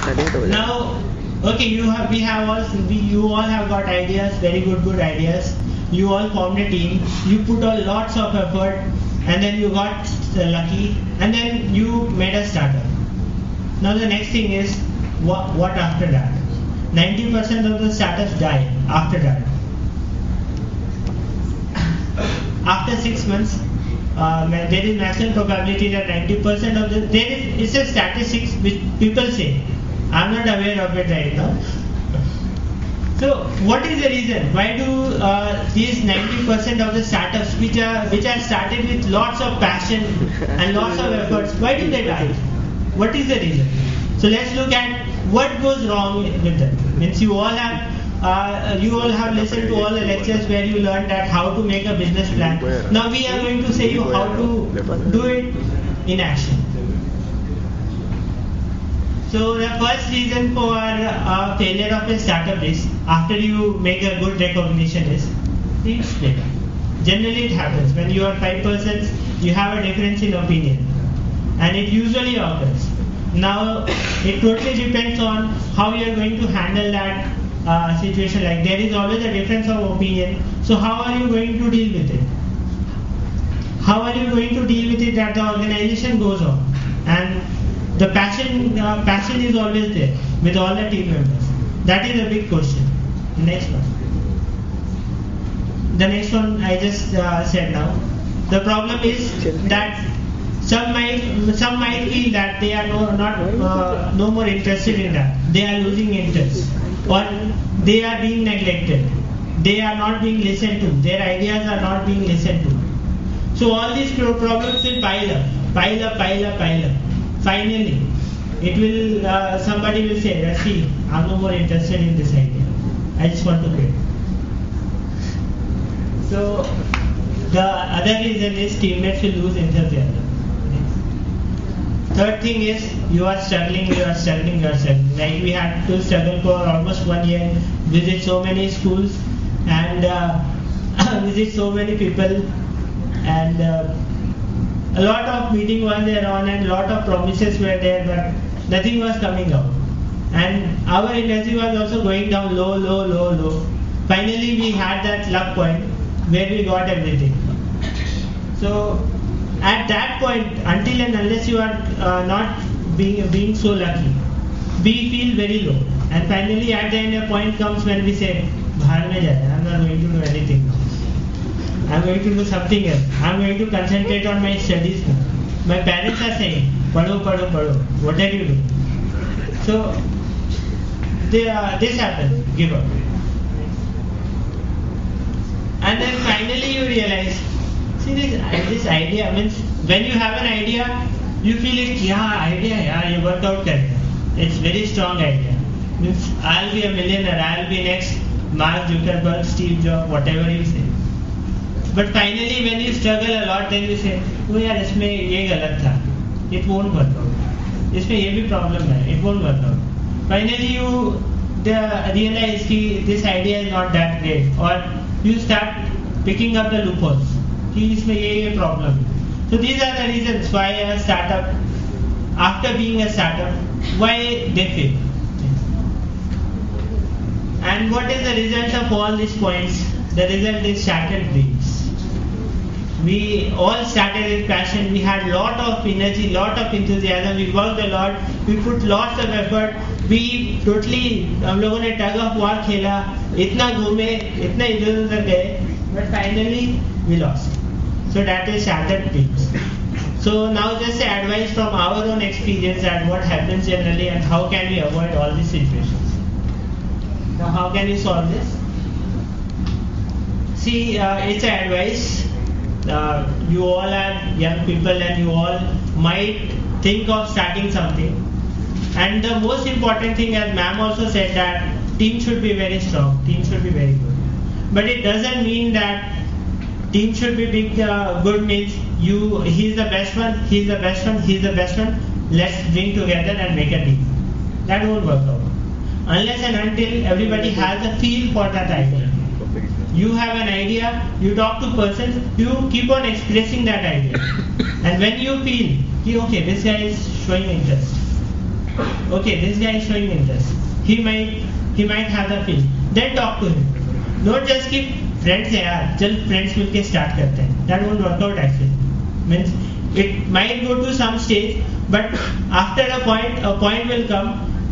Now, okay, you all have got ideas, very good ideas. You all formed a team. You put a lots of effort, and then you got lucky, and then you made a startup. Now the next thing is what after that? 90% of the startups die after that. After 6 months, there is maximum probability that 90% of it's a statistics which people say. I'm not aware of it right now. So what is the reason? Why do these 90% of the startups which are started with lots of passion and lots of efforts, why do they die? What is the reason? So let's look at what goes wrong with them. Means you all have listened to all the lectures where you learned that how to make a business plan. Now we are going to say you how to do it in action. So the first reason for failure of a startup is, after you make a good recognition, is team split. Generally it happens when you are 5 persons, you have a difference in opinion, and it usually occurs. Now it totally depends on how you are going to handle that situation. Like there is always a difference of opinion. So how are you going to deal with it? How are you going to deal with it that the organization goes on? And the passion is always there with all the team members. That is a big question. Next one. The next one I just said now. The problem is that some might feel that they are no more interested in that. They are losing interest, or they are being neglected. They are not being listened to. Their ideas are not being listened to. So all these problems will pile up. Finally, it will. Somebody will say, "See, I'm no more interested in this idea. I just want to quit." So the other reason is teammates will lose enthusiasm. Third thing is you are struggling. Like we had to struggle for almost 1 year, visit so many schools and visit so many people, and a lot of meeting was there on, and a lot of promises were there, but nothing was coming out. And our energy was also going down low. Finally we had that luck point where we got everything. So at that point, until and unless you are not being so lucky, we feel very low. And finally at the end a point comes when we say, "Bahar mein jaya, I'm not going to do anything now. I'm going to do something else. I'm going to concentrate on my studies now. My parents are saying, pado. What are you doing?" So this happens, give up. And then finally you realize, see this idea means when you have an idea, you feel it, you work out it. It's very strong idea. Means I'll be a millionaire, I'll be next Mark Zuckerberg, Steve Jobs, whatever you say. But finally when you struggle a lot, then you say, "Oh यार इसमें ये गलत था, it won't work out. इसमें ये भी problem है, it won't work out." Finally you realize कि this idea is not that great, or you start picking up the loopholes कि इसमें ये problem है. So these are the reasons why a startup, after being a startup, why they fail. And what is the result of all these points? The result is shattered dreams. We all started with passion. We had lot of energy, lot of enthusiasm. We worked a lot. We put lots of effort. We totally, हम लोगों ने tug of war खेला, इतना घूमे, इतना इधर उधर गए, but finally we lost. So that is shattered dreams. So now just advice from our own experience that what happens generally and how can we avoid all these situations. Now how can we solve this? See, it's an advice. You all are young people and you all might think of starting something. And the most important thing, as ma'am also said, that team should be very strong, team should be very good. But it doesn't mean that team should be big, good means he's the best one, let's drink together and make a team. That won't work out. Unless and until everybody has a feel for that idea. You have an idea, you talk to persons, you keep on expressing that idea. And when you feel, okay, this guy is showing interest, okay, this guy is showing interest. He might have the feel. Then talk to him. Don't just keep friends here. Just friends will start करते हैं. That won't work out actually. Means it might go to some stage, but after a point will come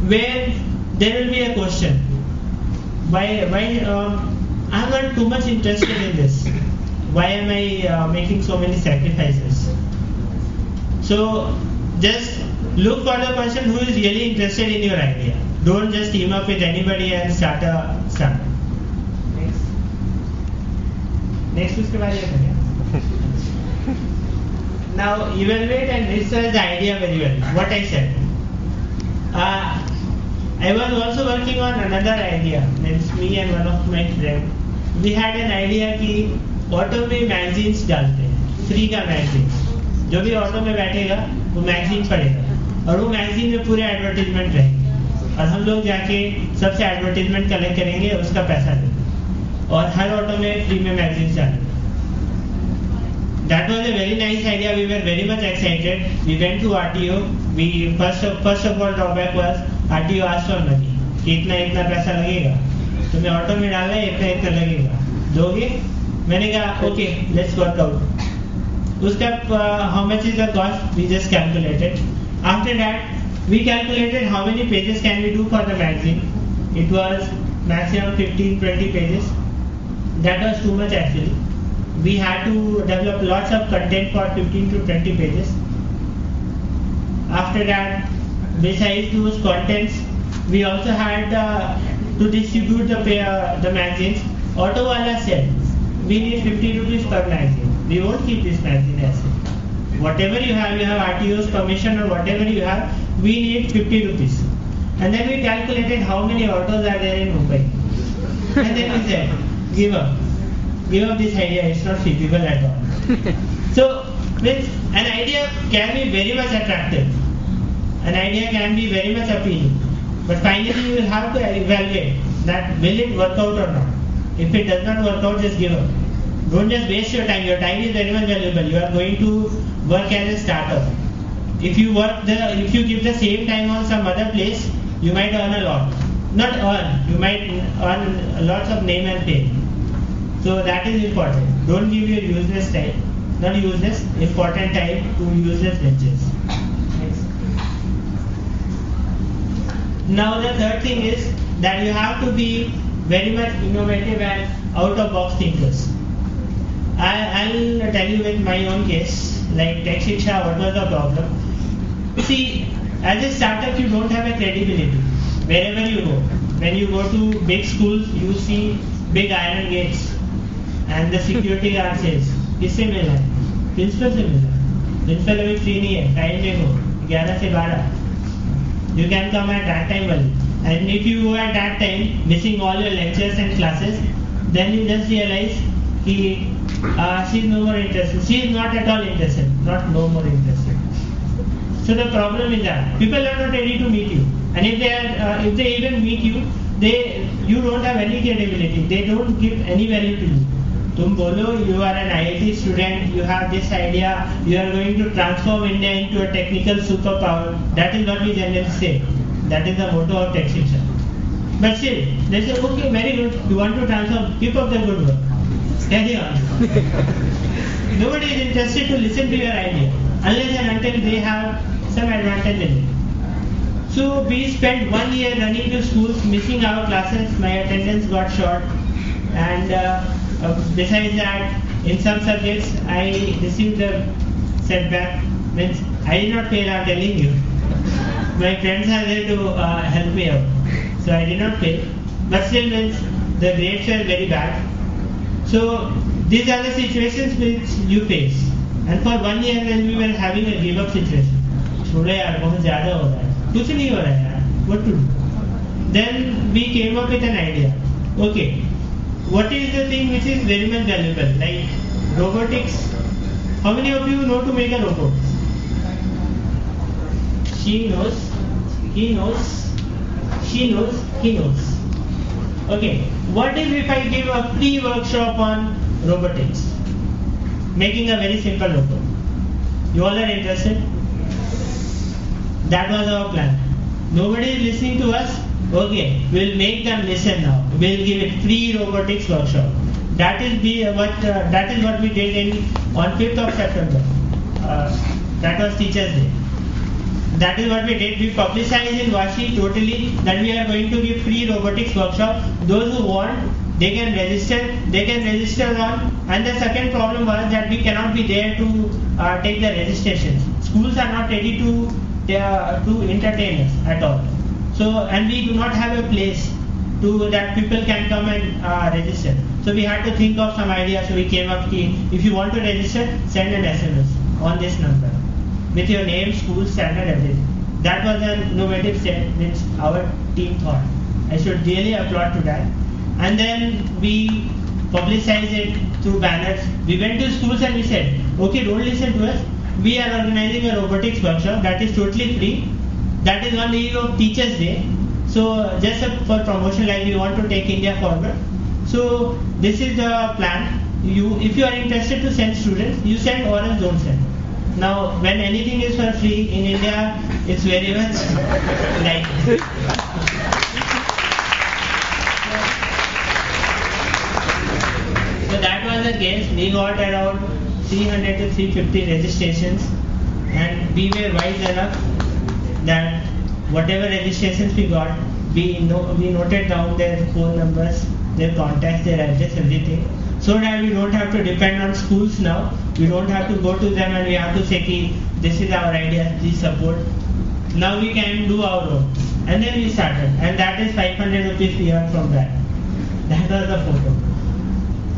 where there will be a question. Why I'm not too much interested in this. Why am I making so many sacrifices? So just look for the person who is really interested in your idea. Don't just team up with anybody and start a startup. Next उसके बाद ये करें. Now evaluate and research the idea very well. What I said. I was also working on another idea. Means me and one of my friends. We had an idea कि auto में magazines डालते हैं, free का magazine. जो भी auto में बैठेगा वो मैगजीन पढ़ेगा और वो मैगजीन में पूरे एडवर्टीजमेंट रहेंगे और हम लोग जाके सबसे एडवर्टीजमेंट कलेक्ट करेंगे, उसका पैसा देंगे और हर ऑटो में फ्री में मैगजीन डालेंगे. That was a very nice idea. We were very much excited. We went to RTO. We first of all drawback was RTO asked for money. कि इतना पैसा लगेगा, तुम्हें ऑटो में डालना है, इतना लगेगा, दोगे? मैंने कहा okay, let's work out. उसका how much is the cost? We just calculated. After that, we calculated how many pages can we do for the magazine. It was maximum 15-20 pages. That was too much actually. We had to develop lots of content for 15 to 20 pages. After that, besides those contents, we also had to distribute the magazines. Auto wala said, we need 50 rupees per magazine. We won't keep this magazine as it. Whatever you have RTO's commission or whatever you have, we need 50 rupees. And then we calculated how many autos are there in Mumbai. And then we said, give up this idea, it's not feasible at all. So, means an idea can be very much attractive. An idea can be very much appealing. But finally you will have to evaluate that will it work out or not. If it does not work out, just give up. Don't just waste your time. Your time is very much valuable. You are going to work as a startup. If you give the same time on some other place, you might earn a lot. Not earn, you might earn lots of name and fame. So that is important. Don't give your useless time, not useless, important time to useless ventures. Next. Now the third thing is that you have to be very much innovative and out of box thinkers. I'll tell you with my own case, like Tech Shiksha, what was the problem? See, as a startup you don't have a credibility. Wherever you go, when you go to big schools, you see big iron gates and the security guard says, किससे मिला है? Principal से मिला. Principal अभी free नहीं है, time देखो 11 से 12. You can come at that time only. And if you go at that time, missing all your lectures and classes, then you just realize she is no more interested. She is not at all interested, not no more interested. So the problem is that people are not ready to meet you, and if they even meet you, you don't have any credibility. They don't give any value to you. तुम बोलो you are an IIT student, you have this idea, you are going to transform India into a technical superpower. That is what we generally say. That is the motto of Tech Shiksha. But still, they say, okay, very good. You want to transform, keep up the good work. Carry on. Nobody is interested to listen to your idea unless and until they have some advantage in it. So we spent 1 year running to schools, missing our classes. My attendance got short, and besides that, in some subjects I received a setback. Means I did not fail, I am telling you. My friends are there to help me out. So I did not fail. But still means the grades were very bad. So these are the situations which you face. And for 1 year when we were having a give up situation. छोड़ो यार बहुत ज़्यादा हो रहा है. कुछ नहीं हो रहा है यार. What to do? Then we came up with an idea. Okay. What is the thing which is very much valuable? Like robotics. How many of you know to make a robot? She knows, he knows, she knows, he knows. Okay, what if I give a free workshop on robotics? Making a very simple robot. You all are interested? That was our plan. Nobody is listening to us. Okay, we'll make them listen now. We'll give it free robotics workshop. That is what we did on 5th of September. That was Teachers' Day. That is what we did. We publicized in Vashi totally that we are going to give free robotics workshop. Those who want, they can register. They can register on. And the second problem was that we cannot be there to take the registrations. Schools are not ready to entertain us at all. So, and we do not have a place to that people can come and register. So we had to think of some idea. So we came up with, if you want to register, send an SMS on this number with your name, school, standard, everything. That was an innovative step which our team thought. I should really applaud to that. And then we publicized it through banners. We went to schools and we said, okay, don't listen to us. We are organizing a robotics workshop that is totally free. That is on the eve of Teachers' Day. So just for promotion, like we want to take India forward. So this is the plan. If you are interested to send students, you send or else don't send. Now, when anything is for free in India, it's very much like. So that was the case. We got around 300 to 350 registrations, and we were wise enough that whatever registrations we got, we noted down their phone numbers, their contacts, their address, everything, so that we don't have to depend on schools now. We don't have to go to them and we have to say, this is our idea, please support. Now we can do our own. And then we started, and that is 500 rupees we earned from that. That was the photo.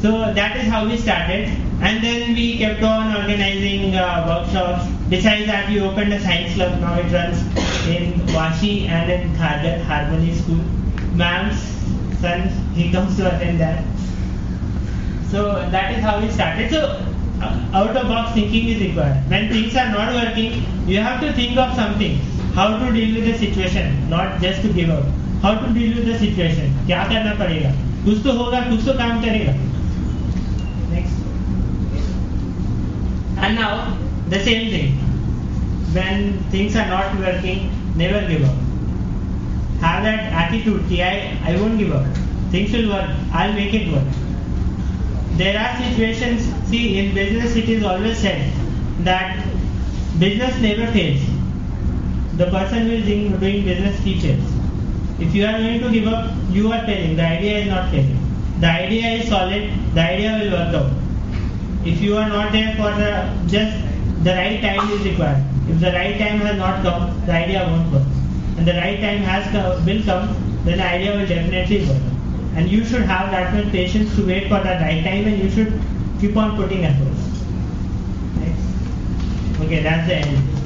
So that is how we started, and then we kept on organizing workshops. Besides that, we opened a science club. Now it runs in Vashi and in Khargar, Harmony School. Ma'am's son, he comes to attend that. So that is how we started. So out of box thinking is required. When things are not working, you have to think of something. How to deal with the situation, not just to give up. How to deal with the situation. क्या करना पड़ेगा? कुछ तो होगा, कुछ तो काम करेगा. Next. And now the same thing. When things are not working, never give up. Have that attitude. I won't give up. Things will work. I'll make it work. There are situations. See, in business it is always said that business never fails. The person who is doing business, he fails. If you are going to give up, you are failing. The idea is not failing. The idea is solid. The idea will work out. If you are not there for just the right time is required. If the right time has not come, the idea won't work. And the right time will come, then the idea will definitely work. And you should have that much patience to wait for the right time, and you should keep on putting efforts. Next. Okay, that's the end.